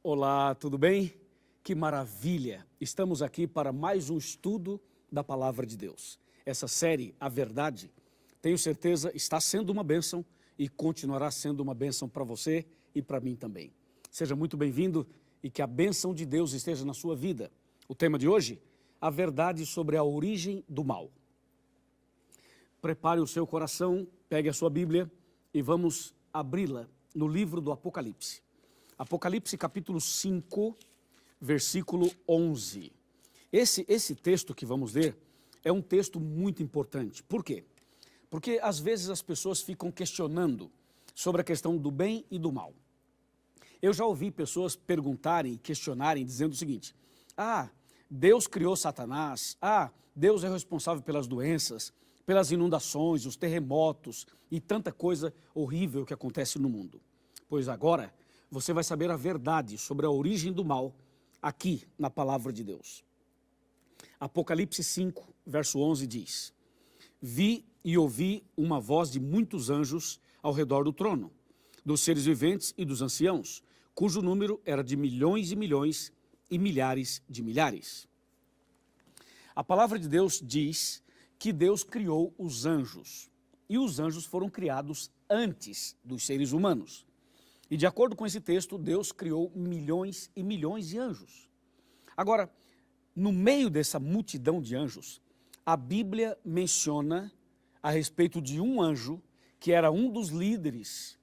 Olá, tudo bem? Que maravilha! Estamos aqui para mais um estudo da Palavra de Deus. Essa série, A Verdade, tenho certeza está sendo uma bênção e continuará sendo uma bênção para você e para mim também. Seja muito bem-vindo e que a bênção de Deus esteja na sua vida. O tema de hoje, a verdade sobre a origem do mal. Prepare o seu coração, pegue a sua Bíblia e vamos abri-la no livro do Apocalipse. Apocalipse capítulo 5, versículo 11. Esse texto que vamos ler é um texto muito importante. Por quê? Porque às vezes as pessoas ficam questionando sobre a questão do bem e do mal. Eu já ouvi pessoas perguntarem e questionarem dizendo o seguinte: Deus criou Satanás, Deus é responsável pelas doenças, pelas inundações, os terremotos e tanta coisa horrível que acontece no mundo. Pois agora você vai saber a verdade sobre a origem do mal aqui na Palavra de Deus. Apocalipse 5, verso 11 diz: Vi e ouvi uma voz de muitos anjos ao redor do trono, dos seres viventes e dos anciãos, cujo número era de milhões e milhões e milhares de milhares. A Palavra de Deus diz que Deus criou os anjos, e os anjos foram criados antes dos seres humanos. E de acordo com esse texto, Deus criou milhões e milhões de anjos. Agora, no meio dessa multidão de anjos, a Bíblia menciona a respeito de um anjo que era um dos líderes,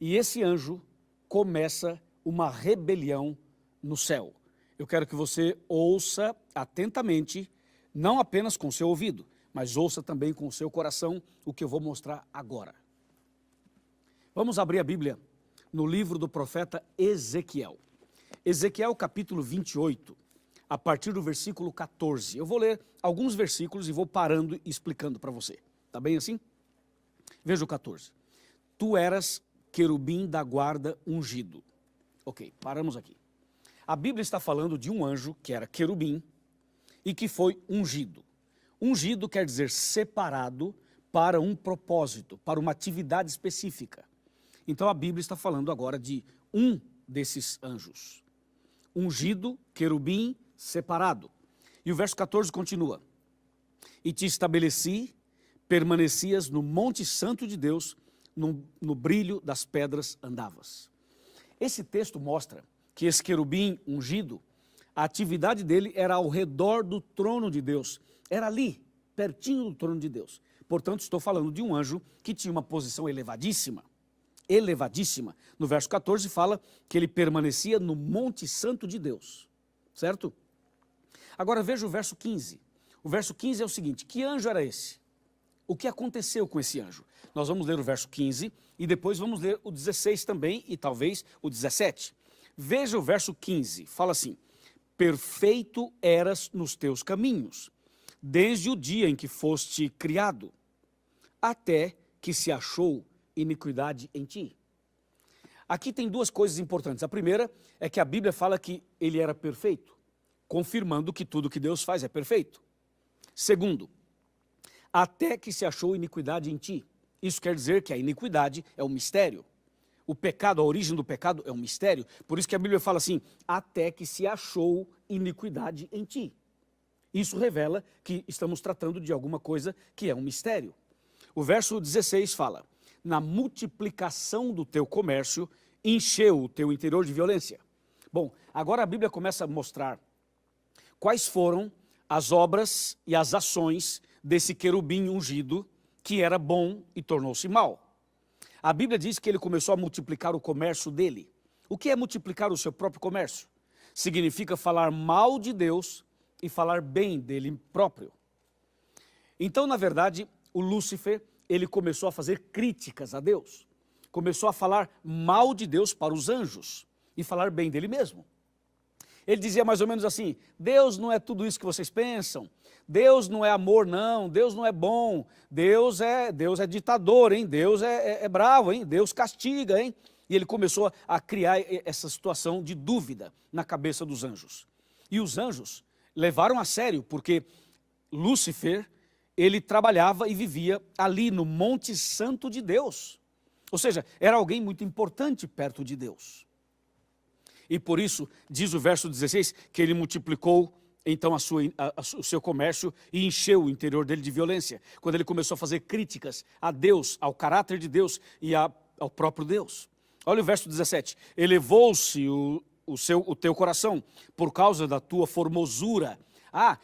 e esse anjo começa uma rebelião no céu. Eu quero que você ouça atentamente, não apenas com o seu ouvido, mas ouça também com o seu coração o que eu vou mostrar agora. Vamos abrir a Bíblia no livro do profeta Ezequiel. Ezequiel capítulo 28, a partir do versículo 14. Eu vou ler alguns versículos e vou parando e explicando para você. Tá bem assim? Veja o 14. Tu eras querubim da guarda ungido. Ok, paramos aqui. A Bíblia está falando de um anjo que era querubim e que foi ungido. Ungido quer dizer separado para um propósito, para uma atividade específica. Então a Bíblia está falando agora de um desses anjos. Ungido, querubim, separado. E o verso 14 continua: E te estabeleci, permanecias no monte santo de Deus, no brilho das pedras andavas. Esse texto mostra que esse querubim ungido, a atividade dele era ao redor do trono de Deus. Era ali, pertinho do trono de Deus. Portanto, estou falando de um anjo que tinha uma posição elevadíssima. Elevadíssima. No verso 14 fala que ele permanecia no monte santo de Deus. Certo? Agora veja o verso 15. O verso 15 é o seguinte: que anjo era esse? O que aconteceu com esse anjo? Nós vamos ler o verso 15 e depois vamos ler o 16 também e talvez o 17. Veja o verso 15, fala assim: perfeito eras nos teus caminhos, desde o dia em que foste criado, até que se achou iniquidade em ti. Aqui tem duas coisas importantes. A primeira é que a Bíblia fala que ele era perfeito, confirmando que tudo que Deus faz é perfeito. Segundo, até que se achou iniquidade em ti. Isso quer dizer que a iniquidade é um mistério. O pecado, a origem do pecado é um mistério. Por isso que a Bíblia fala assim: até que se achou iniquidade em ti. Isso revela que estamos tratando de alguma coisa que é um mistério. O verso 16 fala: na multiplicação do teu comércio, encheu o teu interior de violência. Bom, agora a Bíblia começa a mostrar quais foram as obras e as ações desse querubim ungido, que era bom e tornou-se mal. A Bíblia diz que ele começou a multiplicar o comércio dele. O que é multiplicar o seu próprio comércio? Significa falar mal de Deus e falar bem dele próprio. Então, na verdade, o Lúcifer, ele começou a fazer críticas a Deus. Começou a falar mal de Deus para os anjos e falar bem dele mesmo. Ele dizia mais ou menos assim: Deus não é tudo isso que vocês pensam. Deus não é amor, não. Deus não é bom. Deus é ditador, hein? Deus é bravo, hein? Deus castiga, hein? E ele começou a criar essa situação de dúvida na cabeça dos anjos. E os anjos levaram a sério, porque Lúcifer, ele trabalhava e vivia ali no Monte Santo de Deus. Ou seja, era alguém muito importante perto de Deus. E por isso, diz o verso 16, que ele multiplicou então o seu comércio e encheu o interior dele de violência. Quando ele começou a fazer críticas a Deus, ao caráter de Deus e ao próprio Deus. Olha o verso 17. Elevou-se o teu coração por causa da tua formosura.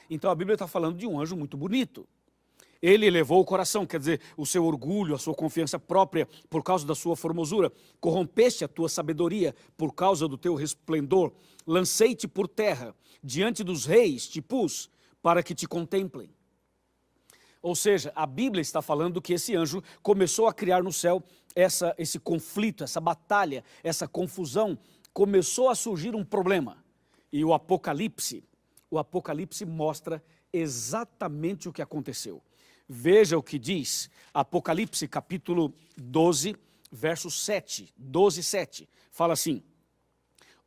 Então a Bíblia está falando de um anjo muito bonito. Ele elevou o coração, quer dizer, o seu orgulho, a sua confiança própria por causa da sua formosura. Corrompeste a tua sabedoria por causa do teu resplendor. Lancei-te por terra, diante dos reis te pus, para que te contemplem. Ou seja, a Bíblia está falando que esse anjo começou a criar no céu esse conflito, essa batalha, essa confusão. Começou a surgir um problema. E o Apocalipse mostra exatamente o que aconteceu. Veja o que diz Apocalipse capítulo 12, verso 7, 12, 7. Fala assim: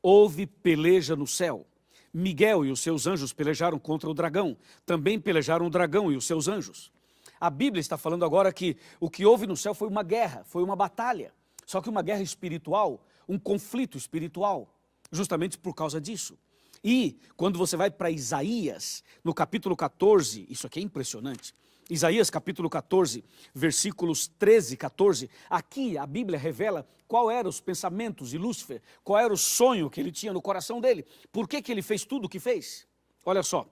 houve peleja no céu. Miguel e os seus anjos pelejaram contra o dragão. Também pelejaram o dragão e os seus anjos. A Bíblia está falando agora que o que houve no céu foi uma guerra, foi uma batalha. Só que uma guerra espiritual, um conflito espiritual, justamente por causa disso. E quando você vai para Isaías, no capítulo 14, isso aqui é impressionante. Isaías capítulo 14, versículos 13 e 14, aqui a Bíblia revela qual eram os pensamentos de Lúcifer, qual era o sonho que ele tinha no coração dele, por que ele fez tudo o que fez. Olha só,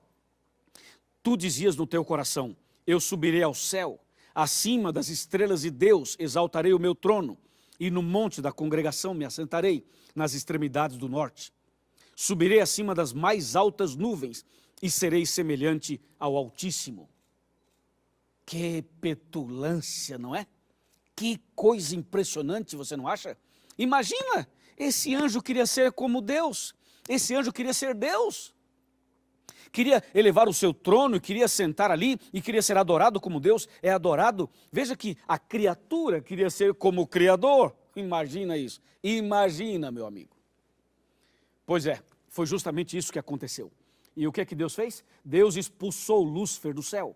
tu dizias no teu coração, eu subirei ao céu, acima das estrelas de Deus exaltarei o meu trono, e no monte da congregação me assentarei, nas extremidades do norte. Subirei acima das mais altas nuvens, e serei semelhante ao Altíssimo. Que petulância, não é? Que coisa impressionante, você não acha? Imagina, esse anjo queria ser como Deus, esse anjo queria ser Deus. Queria elevar o seu trono, queria sentar ali e queria ser adorado como Deus é adorado. Veja que a criatura queria ser como o Criador. Imagina isso, imagina, meu amigo. Pois é, foi justamente isso que aconteceu. E o que é que Deus fez? Deus expulsou Lúcifer do céu.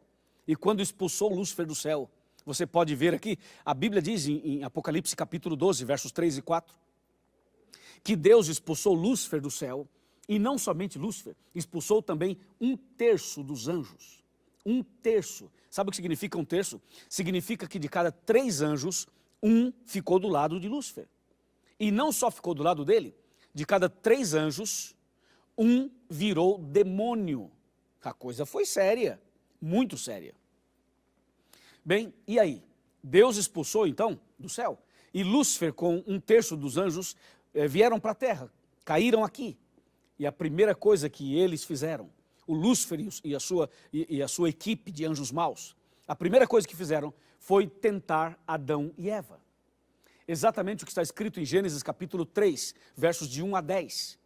E quando expulsou Lúcifer do céu, você pode ver aqui, a Bíblia diz em Apocalipse capítulo 12, versos 3 e 4, que Deus expulsou Lúcifer do céu, e não somente Lúcifer, expulsou também 1/3 dos anjos. 1/3. Sabe o que significa 1/3? Significa que de cada 3 anjos, 1 ficou do lado de Lúcifer. E não só ficou do lado dele, de cada 3 anjos, 1 virou demônio. A coisa foi séria, muito séria. Bem, e aí? Deus expulsou então do céu. E Lúcifer com 1/3 dos anjos vieram para a terra, caíram aqui. E a primeira coisa que eles fizeram, o Lúcifer e a sua equipe de anjos maus, a primeira coisa que fizeram foi tentar Adão e Eva. Exatamente o que está escrito em Gênesis capítulo 3, versos de 1 a 10.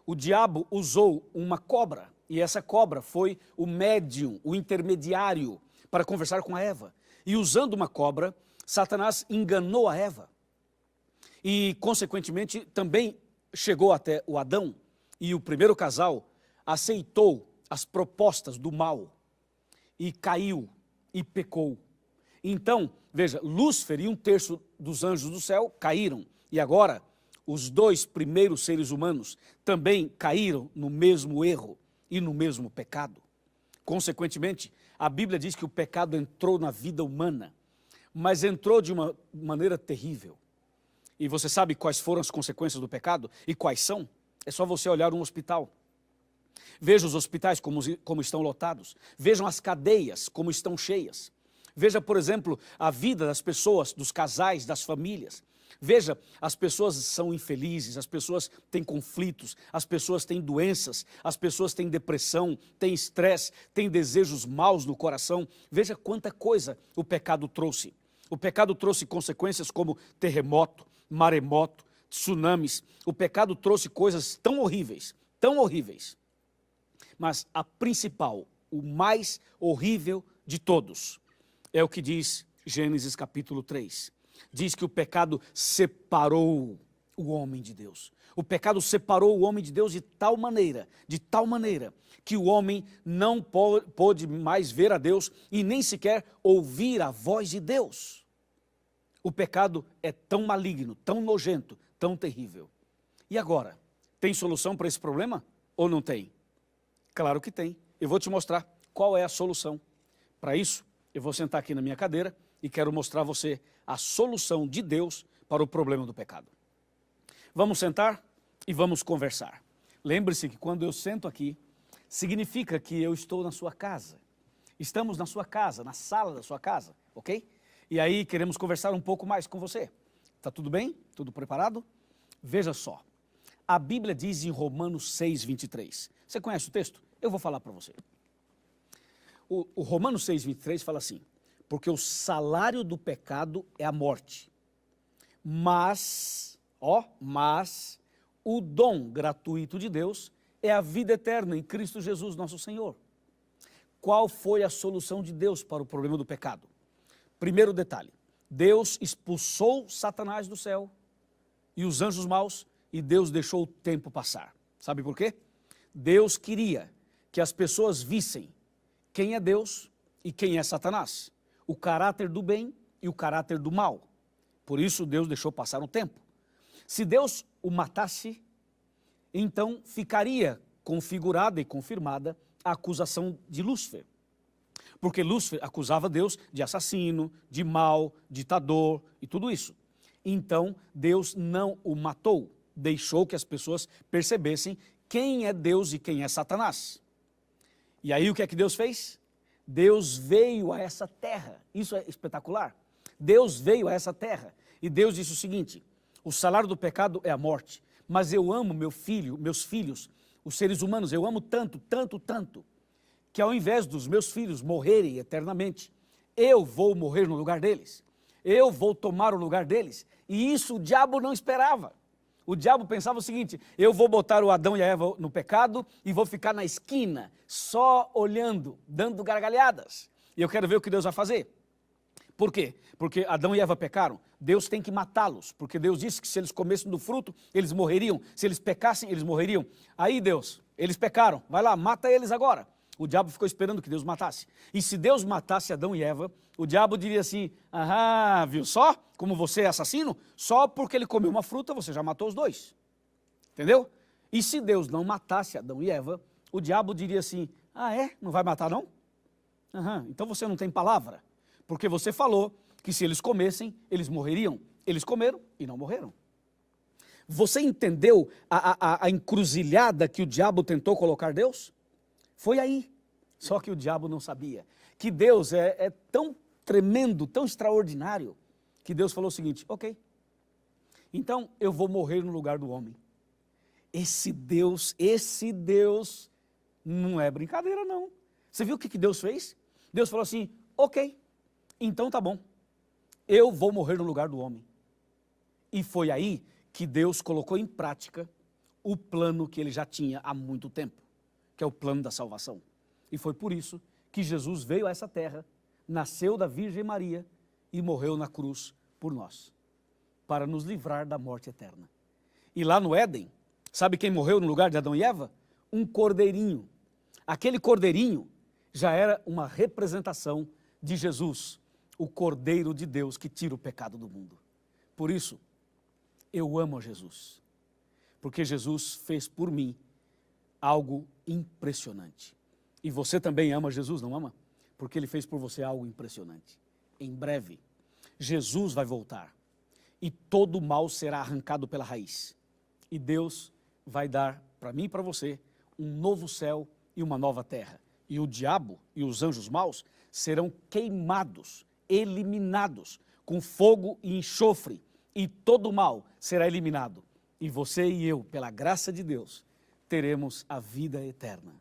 O diabo usou uma cobra, e essa cobra foi o médium, o intermediário, para conversar com a Eva. E usando uma cobra, Satanás enganou a Eva. E, consequentemente, também chegou até o Adão. E o primeiro casal aceitou as propostas do mal. E caiu, e pecou. Então, veja, Lúcifer e 1/3 dos anjos do céu caíram. E agora, os 2 primeiros seres humanos também caíram no mesmo erro e no mesmo pecado. Consequentemente, a Bíblia diz que o pecado entrou na vida humana, mas entrou de uma maneira terrível. E você sabe quais foram as consequências do pecado? E quais são? É só você olhar um hospital. Veja os hospitais como estão lotados. Vejam as cadeias como estão cheias. Veja, por exemplo, a vida das pessoas, dos casais, das famílias. Veja, as pessoas são infelizes, as pessoas têm conflitos, as pessoas têm doenças, as pessoas têm depressão, têm estresse, têm desejos maus no coração. Veja quanta coisa o pecado trouxe. O pecado trouxe consequências como terremoto, maremoto, tsunamis. O pecado trouxe coisas tão horríveis, tão horríveis. Mas a principal, o mais horrível de todos, é o que diz Gênesis capítulo 3. Diz que o pecado separou o homem de Deus. O pecado separou o homem de Deus de tal maneira, que o homem não pôde mais ver a Deus e nem sequer ouvir a voz de Deus. O pecado é tão maligno, tão nojento, tão terrível. E agora, tem solução para esse problema ou não tem? Claro que tem. Eu vou te mostrar qual é a solução. Para isso, eu vou sentar aqui na minha cadeira e quero mostrar a você a solução de Deus para o problema do pecado. Vamos sentar e vamos conversar. Lembre-se que quando eu sento aqui, significa que eu estou na sua casa. Estamos na sua casa, na sala da sua casa, ok? E aí queremos conversar um pouco mais com você. Tá tudo bem? Tudo preparado? Veja só. A Bíblia diz em Romanos 6, 23. Você conhece o texto? Eu vou falar para você. O Romanos 6, 23 fala assim: porque o salário do pecado é a morte. Mas o dom gratuito de Deus é a vida eterna em Cristo Jesus, nosso Senhor. Qual foi a solução de Deus para o problema do pecado? Primeiro detalhe, Deus expulsou Satanás do céu e os anjos maus, e Deus deixou o tempo passar. Sabe por quê? Deus queria que as pessoas vissem quem é Deus e quem é Satanás, o caráter do bem e o caráter do mal. Por isso Deus deixou passar um tempo. Se Deus o matasse, então ficaria configurada e confirmada a acusação de Lúcifer. Porque Lúcifer acusava Deus de assassino, de mau, ditador e tudo isso. Então Deus não o matou, deixou que as pessoas percebessem quem é Deus e quem é Satanás. E aí o que é que Deus fez? Deus veio a essa terra. Isso é espetacular. Deus veio a essa terra e Deus disse o seguinte: o salário do pecado é a morte, mas eu amo meus filhos, os seres humanos, eu amo tanto, tanto, tanto, que ao invés dos meus filhos morrerem eternamente, eu vou morrer no lugar deles, eu vou tomar o lugar deles. E isso o diabo não esperava. O diabo pensava o seguinte: eu vou botar o Adão e a Eva no pecado e vou ficar na esquina, só olhando, dando gargalhadas. E eu quero ver o que Deus vai fazer. Por quê? Porque Adão e Eva pecaram, Deus tem que matá-los, porque Deus disse que se eles comessem do fruto, eles morreriam, se eles pecassem, eles morreriam. Aí Deus, eles pecaram, vai lá, mata eles agora. O diabo ficou esperando que Deus matasse. E se Deus matasse Adão e Eva, o diabo diria assim: ah, viu só como você é assassino? Só porque ele comeu uma fruta, você já matou os dois. Entendeu? E se Deus não matasse Adão e Eva, o diabo diria assim: ah é? Não vai matar não? Então você não tem palavra. Porque você falou que se eles comessem, eles morreriam. Eles comeram e não morreram. Você entendeu a encruzilhada que o diabo tentou colocar Deus? Foi aí. Só que o diabo não sabia que Deus é tão tremendo, tão extraordinário, que Deus falou o seguinte: ok, então eu vou morrer no lugar do homem. Esse Deus não é brincadeira não. Você viu o que Deus fez? Deus falou assim: ok, então tá bom, eu vou morrer no lugar do homem. E foi aí que Deus colocou em prática o plano que ele já tinha há muito tempo, que é o plano da salvação. E foi por isso que Jesus veio a essa terra, nasceu da Virgem Maria e morreu na cruz por nós, para nos livrar da morte eterna. E lá no Éden, sabe quem morreu no lugar de Adão e Eva? Um cordeirinho. Aquele cordeirinho já era uma representação de Jesus, o Cordeiro de Deus que tira o pecado do mundo. Por isso, eu amo a Jesus, porque Jesus fez por mim algo impressionante. E você também ama Jesus, não ama? Porque ele fez por você algo impressionante. Em breve, Jesus vai voltar e todo o mal será arrancado pela raiz. E Deus vai dar para mim e para você um novo céu e uma nova terra. E o diabo e os anjos maus serão queimados, eliminados com fogo e enxofre, e todo o mal será eliminado. E você e eu, pela graça de Deus, teremos a vida eterna.